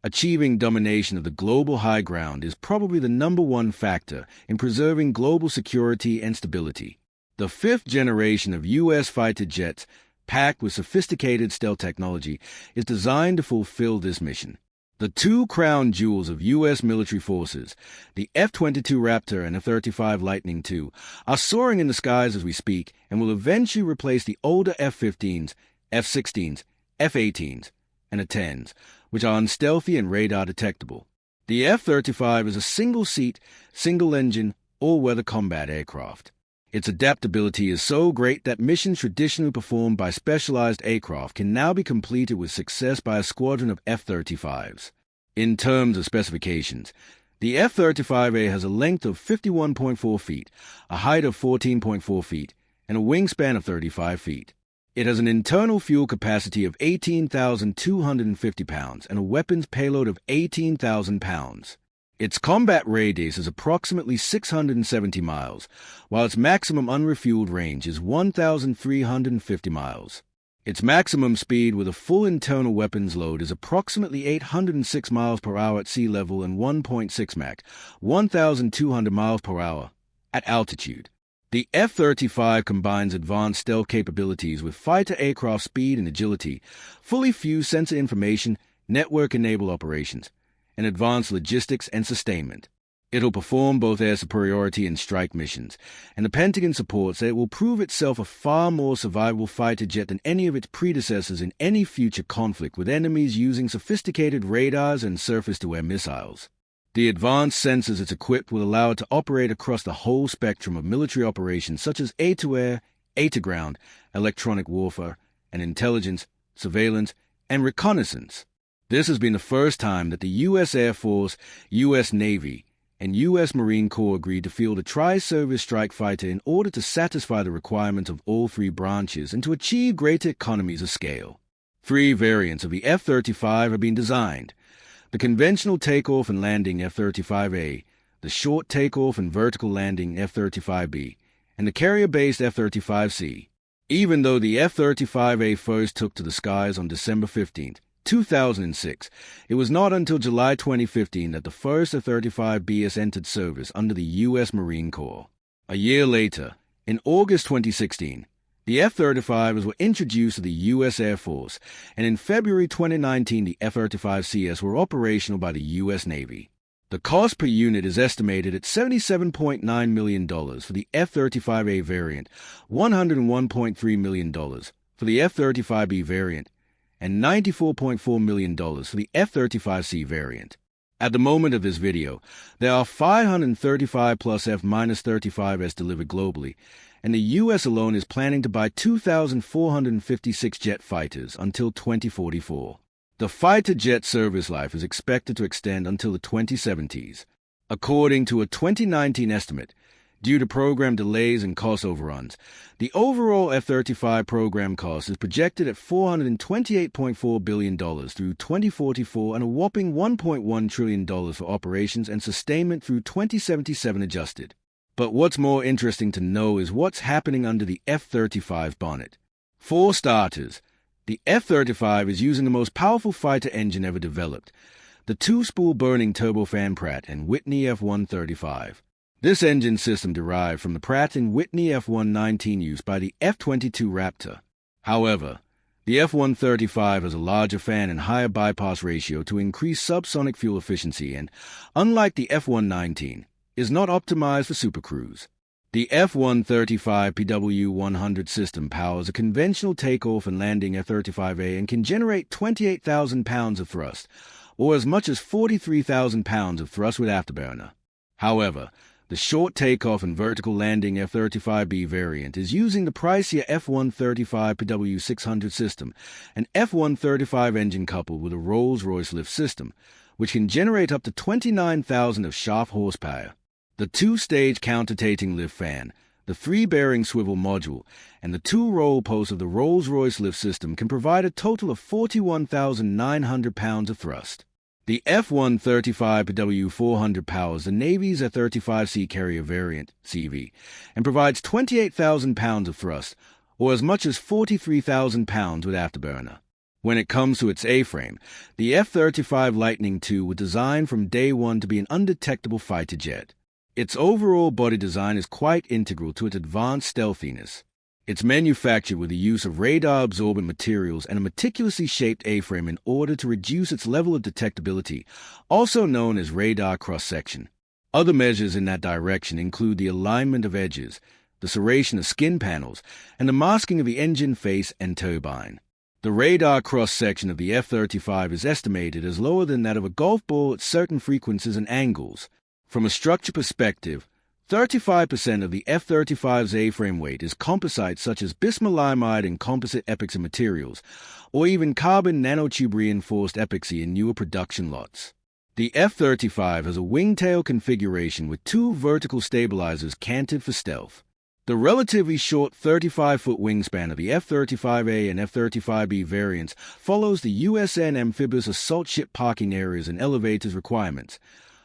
Achieving domination of the global high ground is probably the #1 factor in preserving global security and stability. The fifth generation of U.S. fighter jets, packed with sophisticated stealth technology, is designed to fulfill this mission. The two crown jewels of U.S. military forces, the F-22 Raptor and F-35 Lightning II, are soaring in the skies as we speak and will eventually replace the older F-15s, F-16s, F-18s, and F-10s, which are unstealthy and radar detectable. The F-35 is a single-seat, single-engine, all-weather combat aircraft. Its adaptability is so great that missions traditionally performed by specialized aircraft can now be completed with success by a squadron of F-35s. In terms of specifications, the F-35A has a length of 51.4 feet, a height of 14.4 feet, and a wingspan of 35 feet. It has an internal fuel capacity of 18,250 pounds and a weapons payload of 18,000 pounds. Its combat radius is approximately 670 miles, while its maximum unrefueled range is 1,350 miles. Its maximum speed with a full internal weapons load is approximately 806 miles per hour at sea level and 1.6 Mach, 1,200 miles per hour, at altitude. The F-35 combines advanced stealth capabilities with fighter aircraft speed and agility, fully fused sensor information, network-enabled operations, and advanced logistics and sustainment. It'll perform both air superiority and strike missions, and the Pentagon supports that it will prove itself a far more survivable fighter jet than any of its predecessors in any future conflict with enemies using sophisticated radars and surface-to-air missiles. The advanced sensors it's equipped will allow it to operate across the whole spectrum of military operations such as air-to-air, air-to-ground, electronic warfare, and intelligence, surveillance, and reconnaissance. This has been the first time that the U.S. Air Force, U.S. Navy, and U.S. Marine Corps agreed to field a tri-service strike fighter in order to satisfy the requirements of all three branches and to achieve greater economies of scale. 3 variants of the F-35 have been designed: the conventional takeoff and landing F-35A, the short takeoff and vertical landing F-35B, and the carrier-based F-35C. Even though the F-35A first took to the skies on December 15, 2006, it was not until July 2015 that the first F-35B entered service under the U.S. Marine Corps. A year later, in August 2016, the F-35s were introduced to the U.S. Air Force, and in February 2019 the F-35CS were operational by the U.S. Navy. The cost per unit is estimated at $77.9 million for the F-35A variant, $101.3 million for the F-35B variant, and $94.4 million for the F-35C variant. At the moment of this video, there are 535 plus F-35s delivered globally, and the U.S. alone is planning to buy 2,456 jet fighters until 2044. The fighter jet service life is expected to extend until the 2070s. According to a 2019 estimate, due to program delays and cost overruns, the overall F-35 program cost is projected at $428.4 billion through 2044 and a whopping $1.1 trillion for operations and sustainment through 2077 adjusted. But what's more interesting to know is what's happening under the F-35's bonnet. For starters, the F-35 is using the most powerful fighter engine ever developed, the two-spool-burning turbofan Pratt & Whitney F-135. This engine system derived from the Pratt & Whitney F-119 used by the F-22 Raptor. However, the F-135 has a larger fan and higher bypass ratio to increase subsonic fuel efficiency and, unlike the F-119, is not optimized for supercruise. The F-135 PW-100 system powers a conventional takeoff and landing F-35A and can generate 28,000 pounds of thrust, or as much as 43,000 pounds of thrust with afterburner. However, the short takeoff and vertical landing F-35B variant is using the pricier F-135 PW-600 system, an F-135 engine coupled with a Rolls-Royce lift system, which can generate up to 29,000 of shaft horsepower. The two-stage countertating lift fan, the three-bearing swivel module, and the two roll posts of the Rolls-Royce lift system can provide a total of 41,900 pounds of thrust. The F-135 PW-400 powers the Navy's F-35C carrier variant, CV, and provides 28,000 pounds of thrust, or as much as 43,000 pounds with afterburner. When it comes to its A-frame, the F-35 Lightning II was designed from day one to be an undetectable fighter jet. Its overall body design is quite integral to its advanced stealthiness. It's manufactured with the use of radar-absorbent materials and a meticulously shaped A-frame in order to reduce its level of detectability, also known as radar cross-section. Other measures in that direction include the alignment of edges, the serration of skin panels, and the masking of the engine face and turbine. The radar cross-section of the F-35 is estimated as lower than that of a golf ball at certain frequencies and angles. From a structure perspective, 35% of the F-35's A-frame weight is composites such as bismuth and composite epoxy materials, or even carbon nanotube reinforced epoxy in newer production lots. The F-35 has a wingtail configuration with two vertical stabilizers canted for stealth. The relatively short 35-foot wingspan of the F-35A and F-35B variants follows the USN amphibious assault ship parking areas and elevators requirements,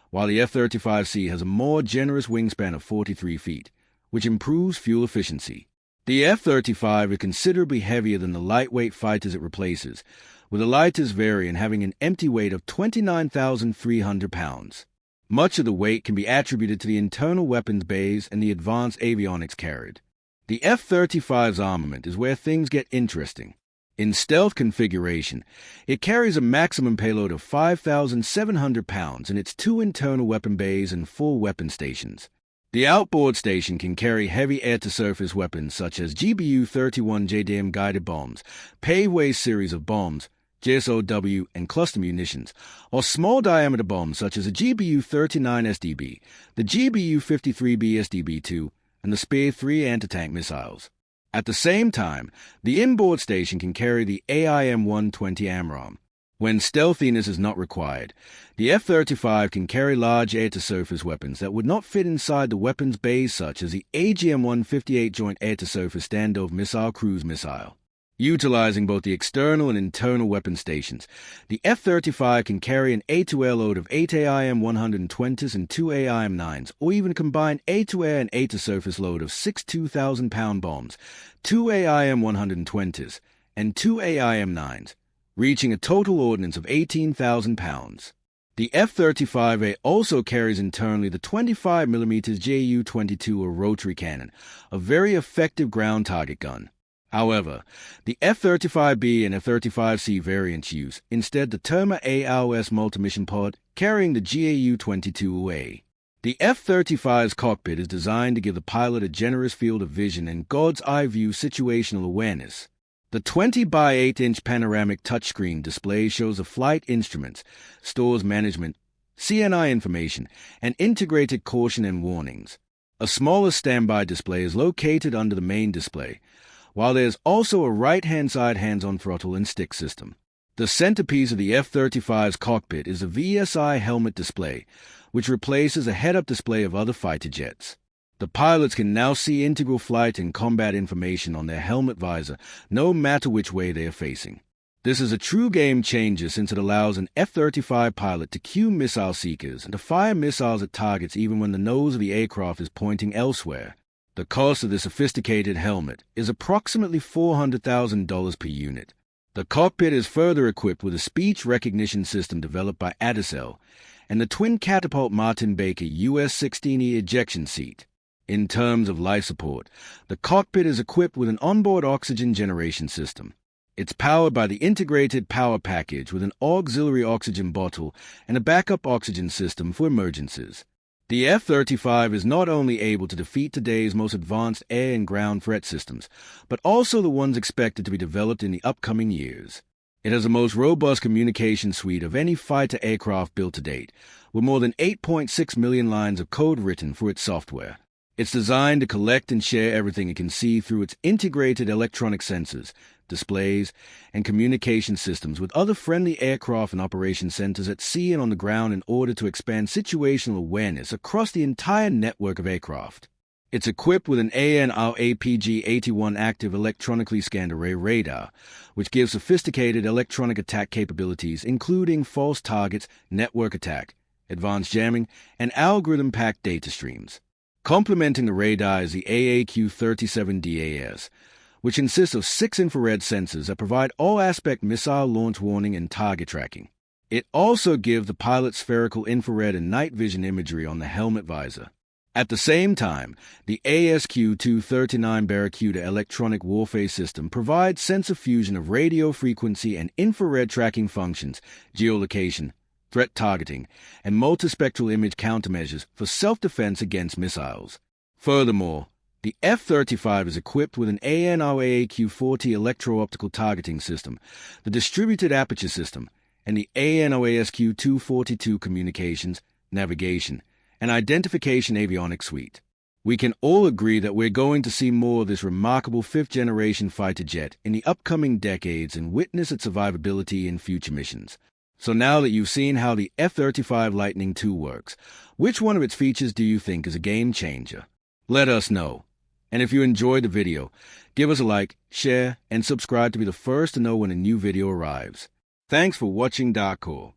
while the F-35C has a more generous wingspan of 43 feet, which improves fuel efficiency. The F-35 is considerably heavier than the lightweight fighters it replaces, with the lightest variant having an empty weight of 29,300 pounds. Much of the weight can be attributed to the internal weapons bays and the advanced avionics carried. The F-35's armament is where things get interesting. In stealth configuration, it carries a maximum payload of 5,700 pounds in its two internal weapon bays and 4 weapon stations. The outboard station can carry heavy air-to-surface weapons such as GBU-31 JDAM guided bombs, paveway series of bombs, JSOW, and cluster munitions, or small-diameter bombs such as a GBU-39 SDB, the GBU-53B SDB-2, and the Spear-3 anti-tank missiles. At the same time, the inboard station can carry the AIM-120 AMRAAM. When stealthiness is not required, the F-35 can carry large air-to-surface weapons that would not fit inside the weapons bays such as the AGM-158 Joint Air-to-Surface Standoff Missile Cruise Missile. Utilizing both the external and internal weapon stations, the F-35 can carry an A-to-air load of 8 AIM-120s and 2 AIM-9s, or even a combined A-to-air and A-to-surface load of 6 2,000-pound bombs, 2 AIM-120s, and 2 AIM-9s, reaching a total ordnance of 18,000 pounds. The F-35A also carries internally the 25mm Ju-22 or rotary cannon, a very effective ground target gun. However, the F-35B and F-35C variants use instead the Terma ALS multi-mission pod carrying the GAU-22A. The F-35's cockpit is designed to give the pilot a generous field of vision and God's eye view situational awareness. The 20 by 8-inch panoramic touchscreen display shows the flight instruments, stores management, CNI information, and integrated caution and warnings. A smaller standby display is located under the main display, while there's also a right-hand side hands-on throttle and stick system. The centerpiece of the F-35's cockpit is a VSI helmet display, which replaces a head-up display of other fighter jets. The pilots can now see integral flight and combat information on their helmet visor, no matter which way they are facing. This is a true game changer since it allows an F-35 pilot to cue missile seekers and to fire missiles at targets even when the nose of the aircraft is pointing elsewhere. The cost of this sophisticated helmet is approximately $400,000 per unit. The cockpit is further equipped with a speech recognition system developed by Adicel and the twin catapult Martin Baker US-16E ejection seat. In terms of life support, the cockpit is equipped with an onboard oxygen generation system. It's powered by the integrated power package with an auxiliary oxygen bottle and a backup oxygen system for emergencies. The F-35 is not only able to defeat today's most advanced air and ground threat systems, but also the ones expected to be developed in the upcoming years. It has the most robust communication suite of any fighter aircraft built to date, with more than 8.6 million lines of code written for its software. It's designed to collect and share everything it can see through its integrated electronic sensors, displays, and communication systems with other friendly aircraft and operations centers at sea and on the ground in order to expand situational awareness across the entire network of aircraft. It's equipped with an AN/APG-81 active electronically scanned array radar, which gives sophisticated electronic attack capabilities including false targets, network attack, advanced jamming, and algorithm-packed data streams. Complementing the radar is the AAQ-37 DAS, which consists of 6 infrared sensors that provide all-aspect missile launch warning and target tracking. It also gives the pilot spherical infrared and night vision imagery on the helmet visor. At the same time, the ASQ-239 Barracuda electronic warfare system provides sensor fusion of radio frequency and infrared tracking functions, geolocation, threat targeting, and multispectral image countermeasures for self-defense against missiles. Furthermore, the F-35 is equipped with an ANOAAQ-40 electro-optical targeting system, the distributed aperture system, and the ANOASQ-242 communications, navigation, and identification avionics suite. We can all agree that we're going to see more of this remarkable 5th-generation fighter jet in the upcoming decades and witness its survivability in future missions. So now that you've seen how the F-35 Lightning II works, which one of its features do you think is a game changer? Let us know. And if you enjoyed the video, give us a like, share, and subscribe to be the first to know when a new video arrives. Thanks for watching Dark Core.